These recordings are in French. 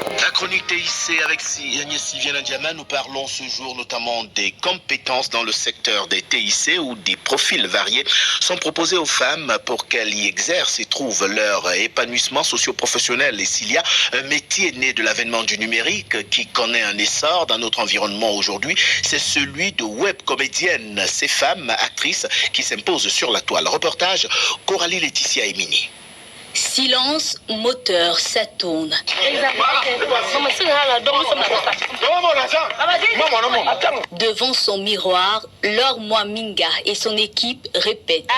La chronique TIC avec Agnès Sylviane Ndiama, nous parlons ce jour notamment des compétences dans le secteur des TIC où des profils variés sont proposés aux femmes pour qu'elles y exercent et trouvent leur épanouissement socio-professionnel. Et s'il y a un métier né de l'avènement du numérique qui connaît un essor dans notre environnement aujourd'hui, c'est celui de web comédienne. Ces femmes actrices qui s'imposent sur la toile. Reportage Coralie Laetitia Emini. Silence, moteur, ça tourne. Devant son miroir, Laure Mwaminga et son équipe répètent.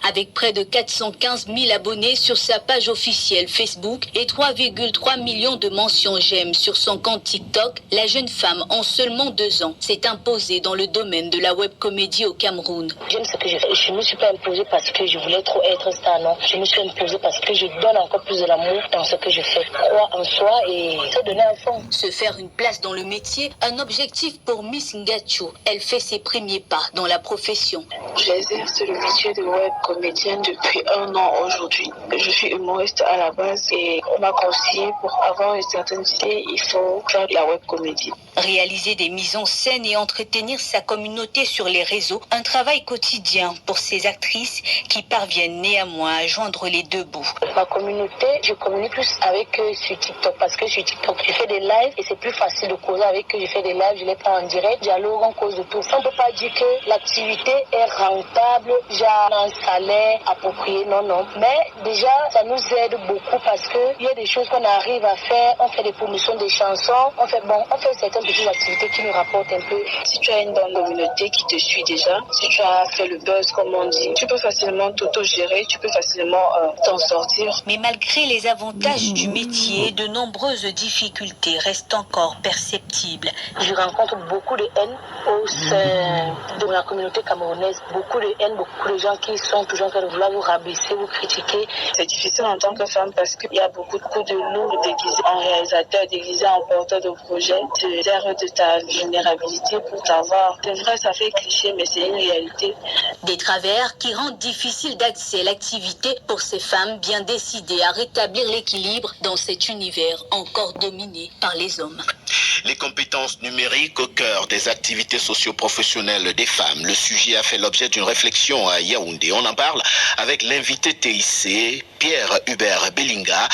Avec près de 415 000 abonnés sur sa page officielle Facebook et 3,3 millions de mentions j'aime sur son compte TikTok, la jeune femme, en seulement 2 ans, s'est imposée dans le domaine de la web comédie au Cameroun. J'aime ce que je fais. Je ne me suis pas imposée parce que je voulais trop être star, non. Je me suis imposée parce que je donne encore plus de l'amour dans ce que je fais. Croire en soi et se donner à fond. Se faire une place dans le métier, un objectif pour Miss Ngacho. Elle fait ses premiers pas dans la profession. J'exerce le métier de web comédienne depuis 1 an aujourd'hui. Je suis humoriste à la base et on m'a conseillé pour avoir une certaine idée, il faut faire de la web comédie. Réaliser des mises en scène et entretenir sa communauté sur les réseaux, un travail quotidien pour ces actrices qui parviennent néanmoins à joindre les deux bouts. Ma communauté, je communique plus avec eux sur TikTok parce que sur TikTok, je fais des lives et c'est plus facile de causer avec eux. Je fais des lives, je les prends en direct, dialogue, on cause de tout. Ça, on ne peut pas dire que l'activité est rentable, j'ai un salaire approprié, non. Mais déjà, ça nous aide beaucoup parce qu'il y a des choses qu'on arrive à faire. On fait des promotions des chansons, on fait certaines petites activités qui nous rapportent un peu. Si tu as une bonne communauté qui te suit déjà, si tu as fait le buzz comme on dit, tu peux facilement t'auto-gérer, tu peux facilement t'en sortir. Mais malgré les avantages du métier, de nombreuses difficultés restent encore perceptibles. Je rencontre beaucoup de haine au sein de la communauté camerounaise, beaucoup de haine, beaucoup de gens qui sont toujours en train de vouloir vous rabaisser, vous critiquer. C'est difficile en tant que femme parce qu'il y a beaucoup de nous déguisés en réalisateur, déguisés en porteur de projet, te sert de ta vulnérabilité pour t'avoir. C'est vrai, ça fait cliché, mais c'est une réalité. Des travers qui rendent difficile d'accès à l'activité pour ces femmes bien décidées à rétablir l'équilibre dans cet univers encore dominé par les hommes. Les compétences numériques au cœur des activités socio-professionnelles des femmes. Le sujet a fait l'objet d'une réflexion à Yaoundé. On en parle avec l'invité TIC, Pierre Hubert Bellinga.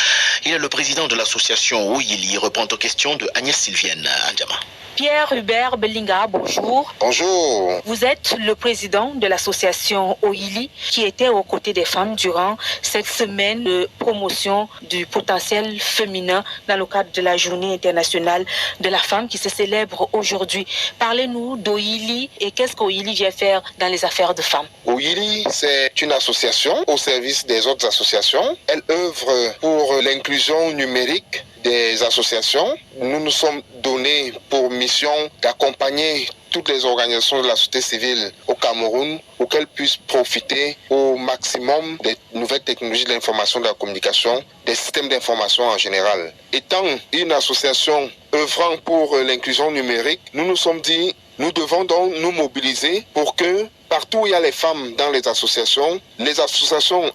Il est le président de l'association Oyili. Il répond aux questions de Agnès Sylviane Ndiama. Pierre Hubert Bellinga, bonjour. Bonjour. Vous êtes le président de l'association Oyili qui était aux côtés des femmes durant cette semaine de promotion du potentiel féminin dans le cadre de la Journée internationale de la femme qui se célèbre aujourd'hui. Parlez-nous d'Oyili et qu'est-ce qu'Oyili vient faire dans les affaires de femmes. Oyili, c'est une association au service des autres associations. Elle œuvre pour l'inclusion numérique des associations. Nous nous sommes donnés pour mission d'accompagner toutes les organisations de la société civile au Cameroun pour qu'elles puissent profiter au maximum des nouvelles technologies de l'information et de la communication, des systèmes d'information en général. Étant une association œuvrant pour l'inclusion numérique, nous nous sommes dit, nous devons donc nous mobiliser pour que partout où il y a les femmes dans les associations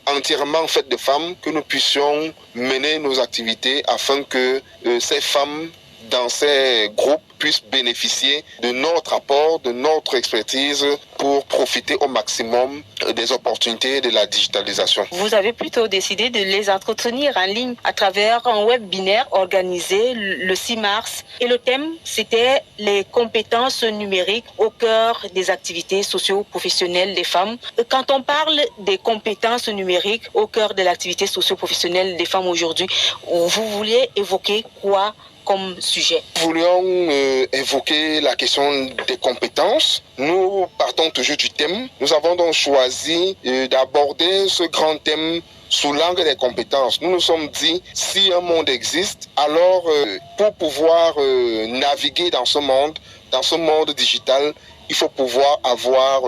entièrement faites de femmes, que nous puissions mener nos activités afin que ces femmes dans ces groupes puissent bénéficier de notre apport, de notre expertise pour profiter au maximum des opportunités de la digitalisation. Vous avez plutôt décidé de les entretenir en ligne à travers un webinaire organisé le 6 mars. Et le thème, c'était les compétences numériques au cœur des activités socio-professionnelles des femmes. Quand on parle des compétences numériques au cœur de l'activité socio-professionnelle des femmes aujourd'hui, vous vouliez évoquer quoi comme sujet? Nous voulions évoquer la question des compétences. Nous partons toujours du thème. Nous avons donc choisi d'aborder ce grand thème sous l'angle des compétences. Nous nous sommes dit, si un monde existe, alors pour pouvoir naviguer dans ce monde digital, il faut pouvoir avoir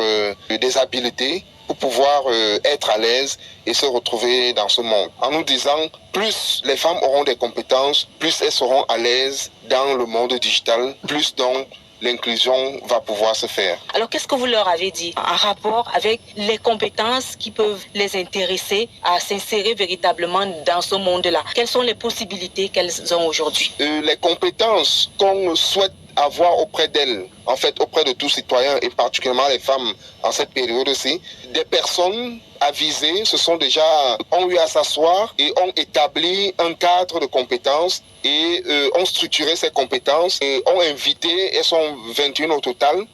des habiletés pour pouvoir être à l'aise et se retrouver dans ce monde. En nous disant, plus les femmes auront des compétences, plus elles seront à l'aise dans le monde digital, plus donc l'inclusion va pouvoir se faire. Alors, qu'est-ce que vous leur avez dit en rapport avec les compétences qui peuvent les intéresser à s'insérer véritablement dans ce monde-là? Quelles sont les possibilités qu'elles ont aujourd'hui? Les compétences qu'on souhaite avoir auprès d'elles, en fait auprès de tous citoyens et particulièrement les femmes en cette période aussi, des personnes avisées ont eu à s'asseoir et ont établi un cadre de compétences et ont structuré ces compétences et ont invité, elles sont 21 au total.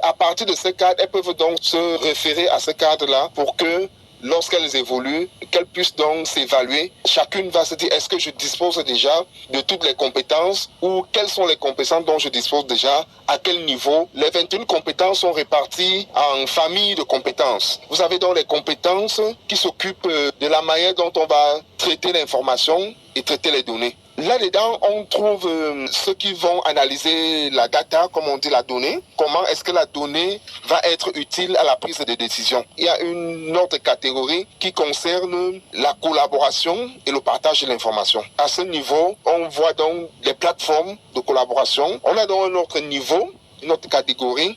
À partir de ce cadre, elles peuvent donc se référer à ce cadre-là pour que lorsqu'elles évoluent, qu'elles puissent donc s'évaluer. Chacune va se dire, est-ce que je dispose déjà de toutes les compétences ou quelles sont les compétences dont je dispose déjà, à quel niveau. Les 21 compétences sont réparties en familles de compétences. Vous avez donc les compétences qui s'occupent de la manière dont on va traiter l'information et traiter les données. Là-dedans, on trouve ceux qui vont analyser la data, comme on dit la donnée. Comment est-ce que la donnée va être utile à la prise de décision? Il y a une autre catégorie qui concerne la collaboration et le partage de l'information. À ce niveau, on voit donc les plateformes de collaboration. On a donc un autre niveau, une autre catégorie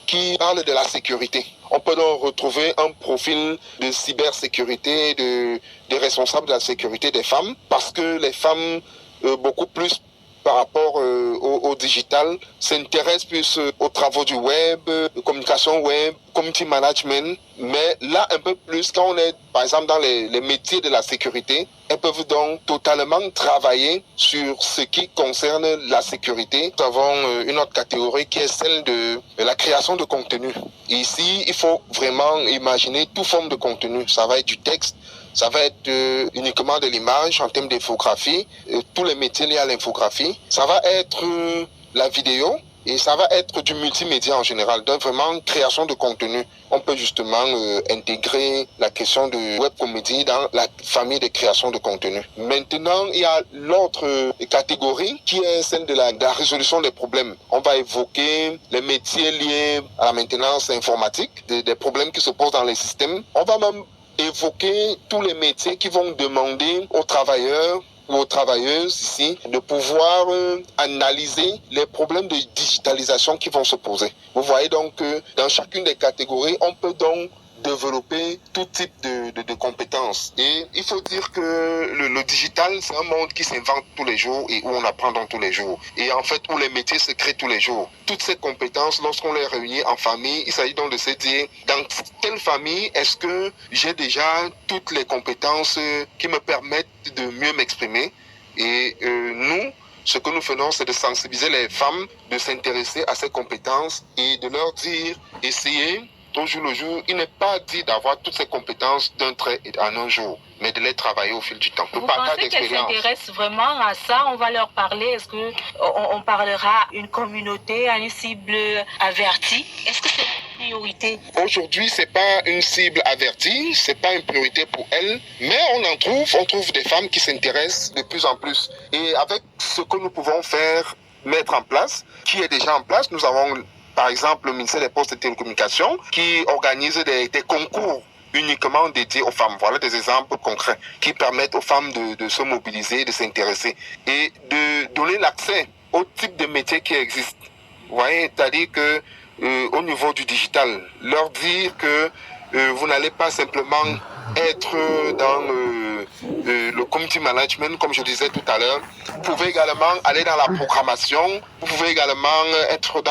qui parle de la sécurité. On peut donc retrouver un profil de cybersécurité, de responsables de la sécurité des femmes, parce que les femmes, beaucoup plus par rapport au digital, s'intéressent plus aux travaux du web, communication web, community management. Mais là, un peu plus, quand on est, par exemple, dans les métiers de la sécurité, elles peuvent donc totalement travailler sur ce qui concerne la sécurité. Nous avons une autre catégorie qui est celle de la création de contenu. Ici, il faut vraiment imaginer toute forme de contenu. Ça va être du texte, ça va être uniquement de l'image en termes d'infographie, tous les métiers liés à l'infographie. Ça va être la vidéo et ça va être du multimédia en général, donc vraiment création de contenu. On peut justement intégrer la question de web comédie dans la famille de création de contenu. Maintenant, il y a l'autre catégorie qui est celle de la résolution des problèmes. On va évoquer les métiers liés à la maintenance informatique, des problèmes qui se posent dans les systèmes. On va même évoquer tous les métiers qui vont demander aux travailleurs ou aux travailleuses ici de pouvoir analyser les problèmes de digitalisation qui vont se poser. Vous voyez donc que dans chacune des catégories, on peut donc développer tout type de compétences. Et il faut dire que le digital, c'est un monde qui s'invente tous les jours et où on apprend dans tous les jours. Et en fait, où les métiers se créent tous les jours. Toutes ces compétences, lorsqu'on les réunit en famille, il s'agit donc de se dire, dans quelle famille est-ce que j'ai déjà toutes les compétences qui me permettent de mieux m'exprimer? Et nous, ce que nous faisons, c'est de sensibiliser les femmes, de s'intéresser à ces compétences et de leur dire, essayez au jour le jour. Il n'est pas dit d'avoir toutes ces compétences d'un trait et en un jour, mais de les travailler au fil du temps. Vous pensez qu'elles s'intéressent vraiment à ça? On va leur parler. Est-ce qu'on parlera à une communauté, à une cible avertie? Est-ce que c'est une priorité? Aujourd'hui, c'est pas une cible avertie, c'est pas une priorité pour elles, mais on trouve des femmes qui s'intéressent de plus en plus. Et avec ce que nous pouvons faire, mettre en place, qui est déjà en place, nous avons par exemple le ministère des Postes et Télécommunications qui organise des concours uniquement dédiés aux femmes. Voilà des exemples concrets qui permettent aux femmes de se mobiliser, de s'intéresser et de donner l'accès au type de métiers qui existent. Vous voyez, c'est-à-dire que au niveau du digital, leur dire que vous n'allez pas simplement être dans le community management, comme je disais tout à l'heure. Vous pouvez également aller dans la programmation, vous pouvez également être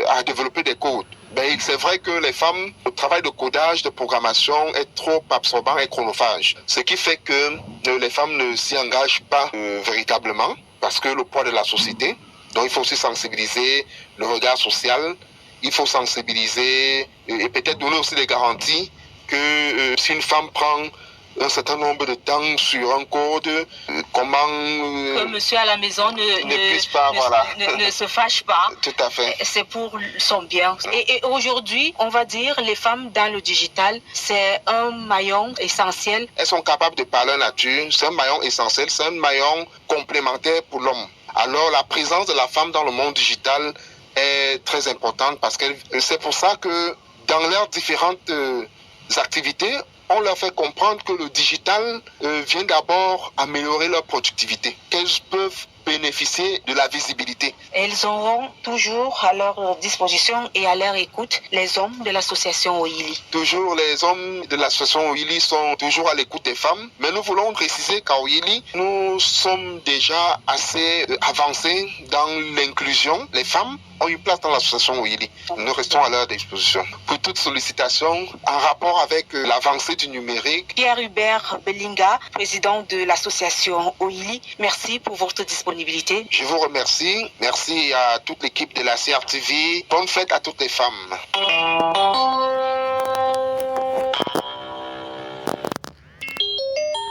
à développer des codes. Ben, c'est vrai que les femmes, le travail de codage, de programmation est trop absorbant et chronophage. Ce qui fait que les femmes ne s'y engagent pas véritablement parce que le poids de la société. Donc il faut aussi sensibiliser le regard social, il faut sensibiliser et peut-être donner aussi des garanties que si une femme prend un certain nombre de temps sur un code, comment que monsieur à la maison ne se fâche pas. Tout à fait. C'est pour son bien. Et aujourd'hui, on va dire, les femmes dans le digital, c'est un maillon essentiel. Elles sont capables de parler nature, c'est un maillon essentiel, c'est un maillon complémentaire pour l'homme. Alors la présence de la femme dans le monde digital est très importante parce que c'est pour ça que dans leurs différentes activités, on leur fait comprendre que le digital vient d'abord améliorer leur productivité, qu'elles peuvent bénéficier de la visibilité. Elles auront toujours à leur disposition et à leur écoute les hommes de l'association Oyili. Toujours les hommes de l'association Oyili sont toujours à l'écoute des femmes, mais nous voulons préciser qu'à Oyili, nous sommes déjà assez avancés dans l'inclusion. Les femmes ont une place dans l'association Oyili. Nous restons à leur disposition. Pour toute sollicitation en rapport avec l'avancée du numérique. Pierre Hubert Belinga, président de l'association Oyili, merci pour votre disponibilité. Je vous remercie. Merci à toute l'équipe de la CRTV. Bonne fête à toutes les femmes.